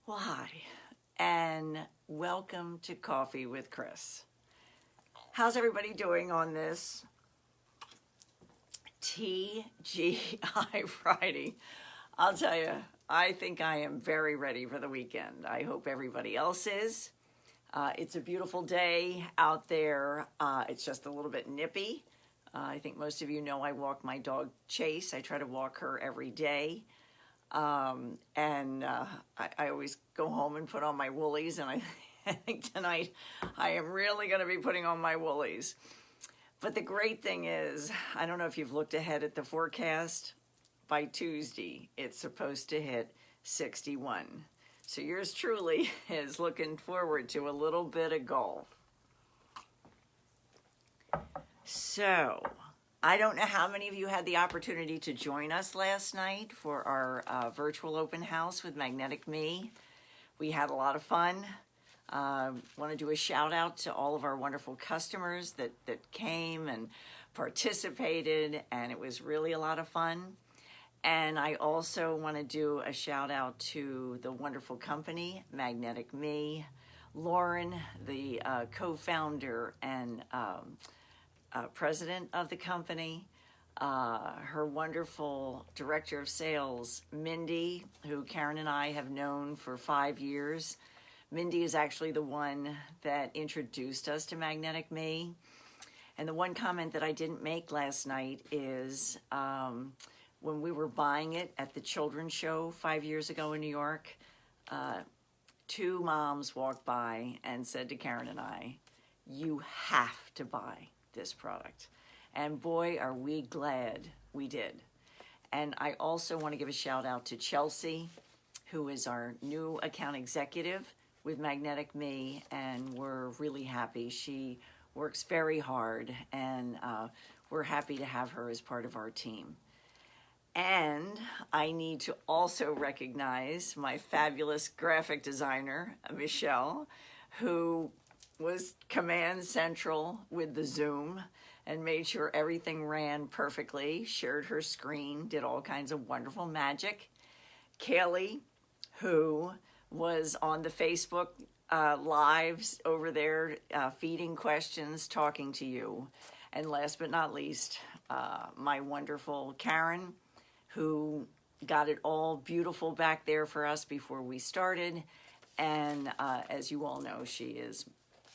Well, hi, and welcome to Coffee with Chris. How's everybody doing on this TGI Friday? I'll tell you, I think I am very ready for the weekend. I hope everybody else is. It's a beautiful day out there. It's just a little bit nippy. I think most of you know I walk my dog Chase. I try to walk her every day. I always go home and put on my woolies, and I think tonight I am really going to be putting on my woolies. But the great thing is, I don't know if you've looked ahead at the forecast. By Tuesday, it's supposed to hit 61. So yours truly is looking forward to a little bit of golf. So I don't know how many of you had the opportunity to join us last night for our virtual open house with Magnetic Me. We had a lot of fun. Want to do a shout out to all of our wonderful customers that came and participated, and it was really a lot of fun. And I also want to do a shout out to the wonderful company, Magnetic Me, Lauren, the co-founder and president of the company, her wonderful director of sales, Mindy, who Karen and I have known for 5 years. Mindy is actually the one that introduced us to Magnetic Me. And the one comment that I didn't make last night is when we were buying it at the children's show 5 years ago in New York, two moms walked by and said to Karen and I, "You have to buy this product." And boy, are we glad we did. And I also want to give a shout out to Chelsea, who is our new account executive with Magnetic Me, and we're really happy. She works very hard, and we're happy to have her as part of our team. And I need to also recognize my fabulous graphic designer, Michelle, who was command central with the Zoom and made sure everything ran perfectly, shared her screen, did all kinds of wonderful magic. Kaylee, who was on the Facebook lives over there, feeding questions, talking to you. And last but not least, my wonderful Karen, who got it all beautiful back there for us before we started. And as you all know, she is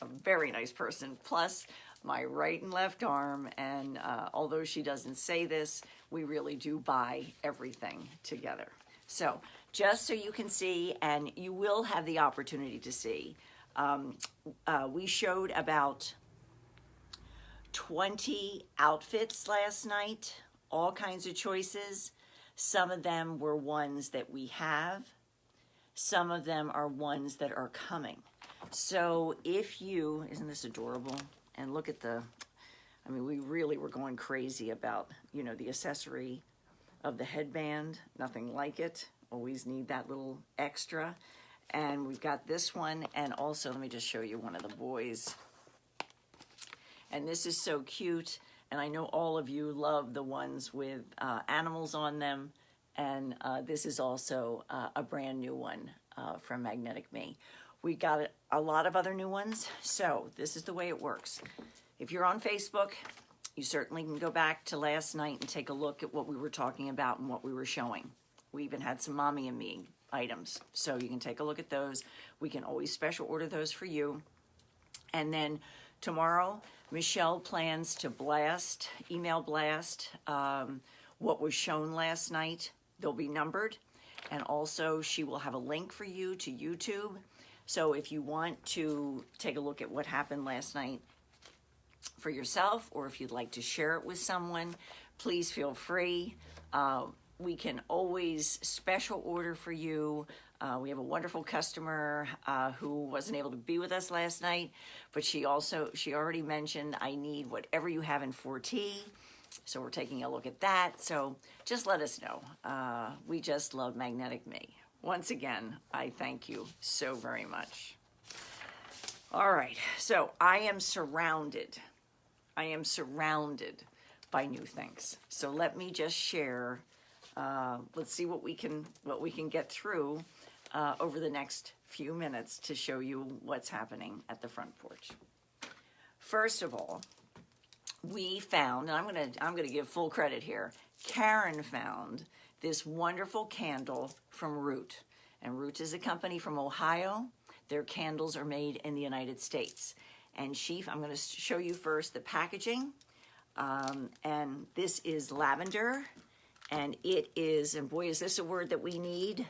a very nice person, plus my right and left arm, and although she doesn't say this, we really do buy everything together. So just so you can see, and you will have the opportunity to see, we showed about 20 outfits last night, all kinds of choices. Some of them were ones that we have. Some of them are ones that are coming. So if you, isn't this adorable? And look at we really were going crazy about, the accessory of the headband. Nothing like it. Always need that little extra. And we've got this one. And also, let me just show you one of the boys. And this is so cute. And I know all of you love the ones with animals on them. And this is also a brand new one from Magnetic Me. We got a lot of other new ones. So this is the way it works. If you're on Facebook, you certainly can go back to last night and take a look at what we were talking about and what we were showing. We even had some Mommy and Me items. So you can take a look at those. We can always special order those for you. And then tomorrow, Michelle plans to email blast what was shown last night. They'll be numbered. And also she will have a link for you to YouTube. So if you want to take a look at what happened last night for yourself, or if you'd like to share it with someone, please feel free. We can always special order for you. We have a wonderful customer who wasn't able to be with us last night, but she already mentioned, I need whatever you have in 4T. So we're taking a look at that. So just let us know. We just love Magnetic Me. Once again, I thank you so very much. All right, so I am surrounded by new things. So let me just share. Let's see what we can get through over the next few minutes to show you what's happening at the front porch. First of all, we found, and I'm gonna give full credit here, Karen found this wonderful candle from Root. And Root is a company from Ohio. Their candles are made in the United States. And I'm gonna show you first the packaging. And this is lavender. And it is, and boy, is this a word that we need.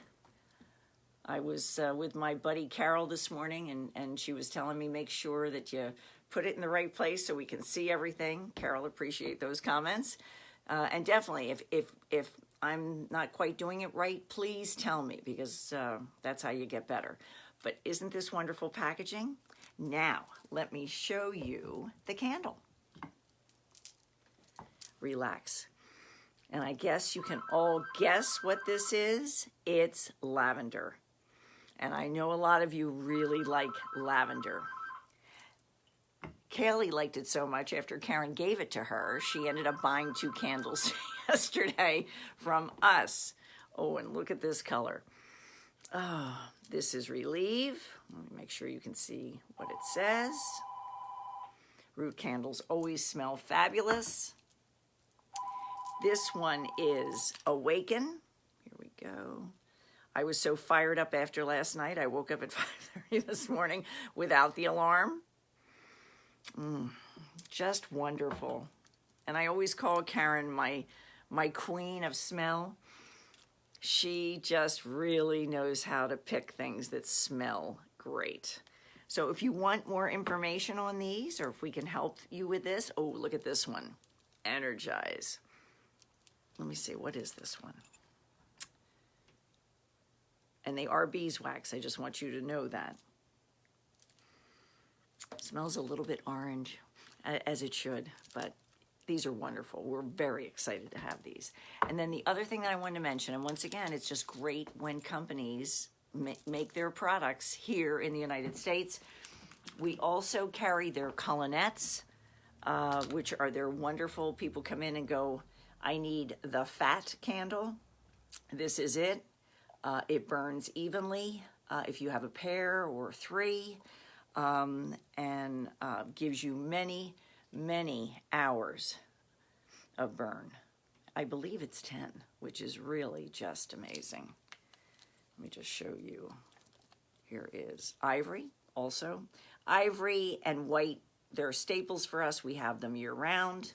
I was with my buddy Carol this morning, and she was telling me make sure that you put it in the right place so we can see everything. Carol, appreciate those comments. And definitely, if I'm not quite doing it right, please tell me, because that's how you get better. But isn't this wonderful packaging? Now, let me show you the candle. Relax. And I guess you can all guess what this is. It's lavender. And I know a lot of you really like lavender. Kaylee liked it so much after Karen gave it to her, she ended up buying 2 candles yesterday from us. Oh, and look at this color. Oh, this is Relieve. Let me make sure you can see what it says. Root candles always smell fabulous. This one is Awaken. Here we go. I was so fired up after last night. I woke up at 5:30 this morning without the alarm. Just wonderful. And I always call Karen my queen of smell. She just really knows how to pick things that smell great. So if you want more information on these, or if we can help you with this, oh, look at this one. Energize. Let me see, what is this one? And they are beeswax. I just want you to know that. It smells a little bit orange, as it should, but these are wonderful. We're very excited to have these. And then the other thing that I wanted to mention, and once again, it's just great when companies make their products here in the United States. We also carry their colonettes, which are their wonderful, people come in and go, I need the fat candle. This is it. It burns evenly if you have a pair or 3, and gives you many, many hours of burn. I believe it's 10, which is really just amazing. Let me just show you. Here is ivory also. Ivory and white, they're staples for us. We have them year round.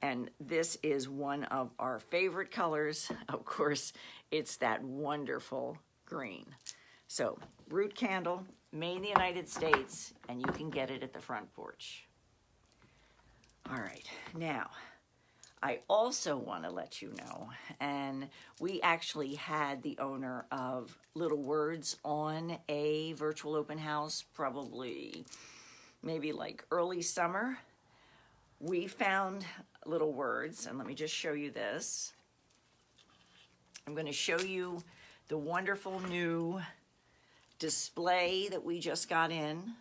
And this is one of our favorite colors. Of course, it's that wonderful green. So, Root candle, made in the United States, and you can get it at the front porch. All right, now, I also want to let you know, and we actually had the owner of Little Words on a virtual open house, probably maybe like early summer. We found Little Words, and let me just show you this. I'm going to show you the wonderful new display that we just got in.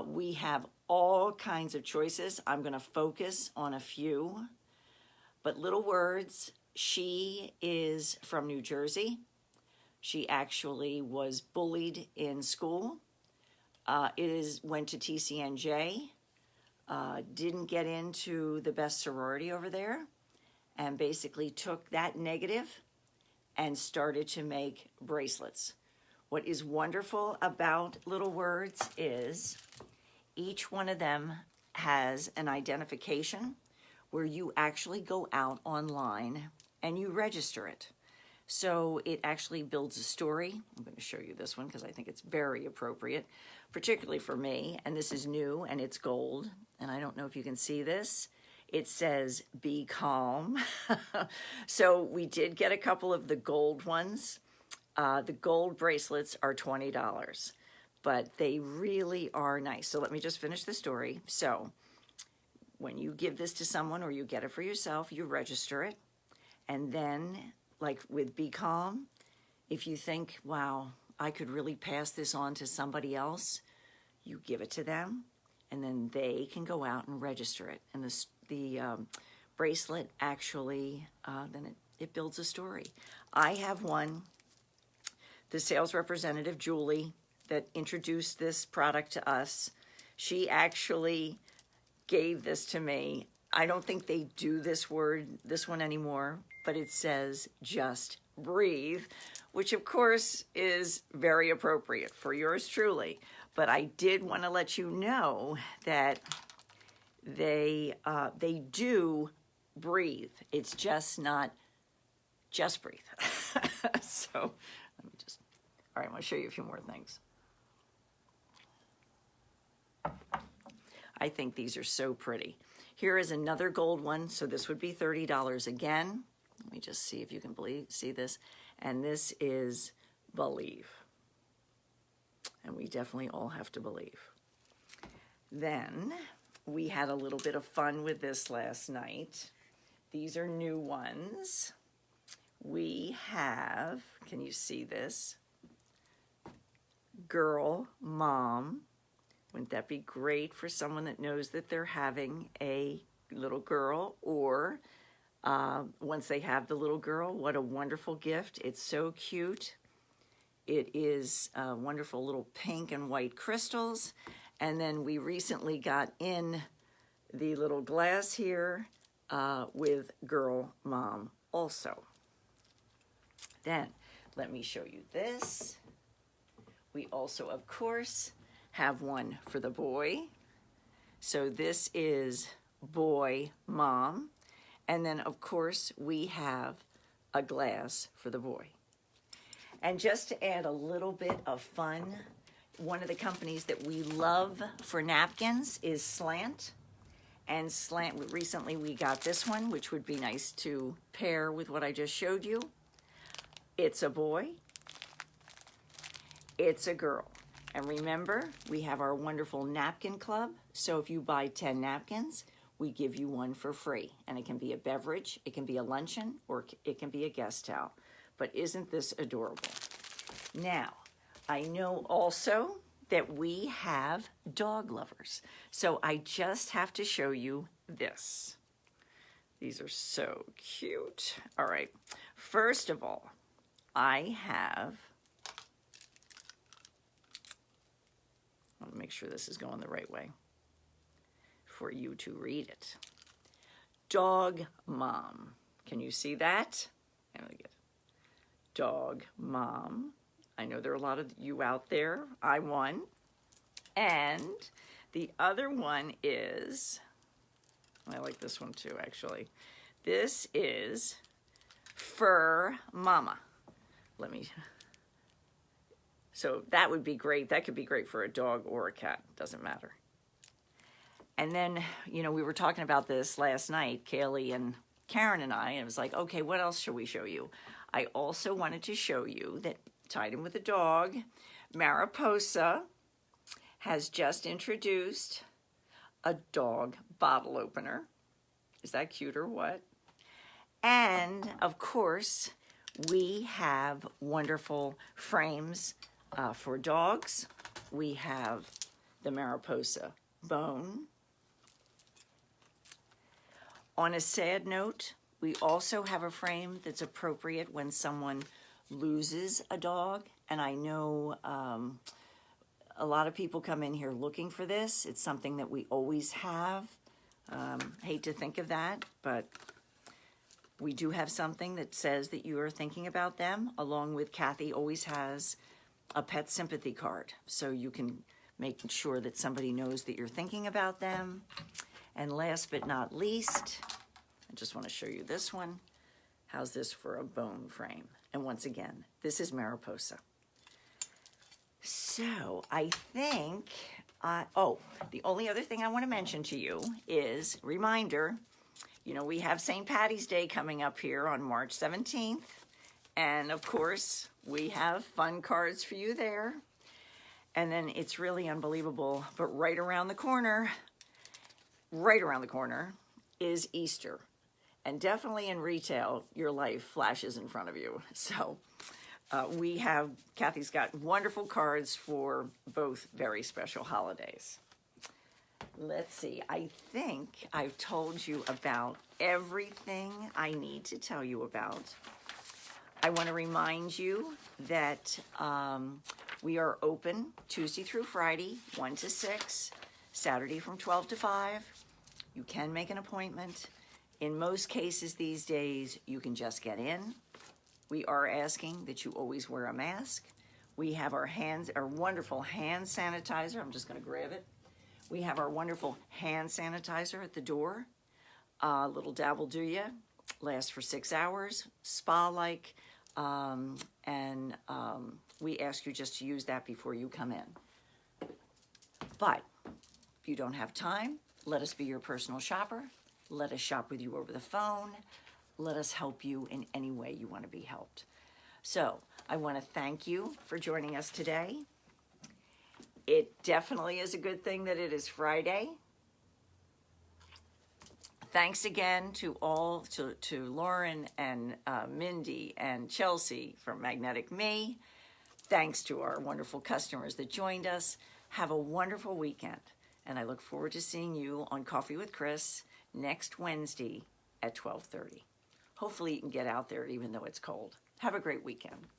We have all kinds of choices. I'm going to focus on a few. But Little Words, she is from New Jersey. She actually was bullied in school. Went to TCNJ. Didn't get into the best sorority over there, and basically took that negative and started to make bracelets. What is wonderful about Little Words is each one of them has an identification where you actually go out online and you register it. So it actually builds a story. I'm going to show you this one because I think it's very appropriate, particularly for me. And this is new and it's gold. And I don't know if you can see this. It says, be calm. So we did get a couple of the gold ones. The gold bracelets are $20, but they really are nice. So let me just finish the story. So when you give this to someone or you get it for yourself, you register it. And then, like with Be Calm, if you think, wow, I could really pass this on to somebody else, you give it to them, and then they can go out and register it. And the bracelet actually, then it builds a story. I have one the sales representative, Julie, that introduced this product to us, she actually gave this to me. I don't think they do this one anymore, but it says just breathe, which of course is very appropriate for yours truly. But I did want to let you know that they do breathe. It's just not just breathe. So let me just, all right, I'm going to show you a few more things. I think these are so pretty. Here is another gold one. So this would be $30 again. Let me just see if you can see this. And this is believe. And we definitely all have to believe. Then we had a little bit of fun with this last night. These are new ones. We have, can you see this? Girl, mom. Wouldn't that be great for someone that knows that they're having a little girl, or once they have the little girl, what a wonderful gift. It's so cute. It is wonderful little pink and white crystals. And then we recently got in the little glass here with girl, mom also. Then let me show you this. We also, of course, have one for the boy. So this is boy, mom. And then, of course, we have a glass for the boy. And just to add a little bit of fun, one of the companies that we love for napkins is Slant. And Slant, recently we got this one, which would be nice to pair with what I just showed you. It's a boy. It's a girl. And remember, we have our wonderful napkin club. So if you buy 10 napkins, we give you one for free. And it can be a beverage, it can be a luncheon, or it can be a guest towel. But isn't this adorable? Now, I know also that we have dog lovers. So I just have to show you this. These are so cute. All right, first of all, I want to make sure this is going the right way for you to read it. Dog mom. Can you see that? Dog mom. I know there are a lot of you out there. I won. And the other one is, I like this one too, actually. This is Fur Mama. So that would be great. That could be great for a dog or a cat. Doesn't matter. And then, you know, we were talking about this last night, Kaylee and Karen and I, and it was like, okay, what else should we show you? I also wanted to show you that, tied in with a dog, Mariposa has just introduced a dog bottle opener. Is that cute or what? And of course, we have wonderful frames for dogs. We have the Mariposa bone. On a sad note, we also have a frame that's appropriate when someone loses a dog. And I know a lot of people come in here looking for this. It's something that we always have. Hate to think of that, but we do have something that says that you are thinking about them, along with Kathy always has a pet sympathy card. So you can make sure that somebody knows that you're thinking about them. And last but not least, I just want to show you this one. How's this for a bone frame? And once again, this is Mariposa. So I think, the only other thing I want to mention to you is, reminder, you know, we have St. Patty's Day coming up here on March 17th. And of course, we have fun cards for you there. And then it's really unbelievable, but right around the corner is Easter. And definitely in retail, your life flashes in front of you. So Kathy's got wonderful cards for both very special holidays. Let's see, I think I've told you about everything I need to tell you about. I want to remind you that we are open Tuesday through Friday, 1 to 6, Saturday from 12 to 5. You can make an appointment. In most cases these days, you can just get in. We are asking that you always wear a mask. We have our wonderful hand sanitizer. I'm just going to grab it. We have our wonderful hand sanitizer at the door. A little dab will do ya. Lasts for 6 hours, spa-like, and we ask you just to use that before you come in. But if you don't have time, let us be your personal shopper. Let us shop with you over the phone. Let us help you in any way you want to be helped. So I want to thank you for joining us today. It definitely is a good thing that it is Friday. Thanks again to Lauren and Mindy and Chelsea from Magnetic Me. Thanks to our wonderful customers that joined us. Have a wonderful weekend. And I look forward to seeing you on Coffee with Chris next Wednesday at 12:30. Hopefully you can get out there even though it's cold. Have a great weekend.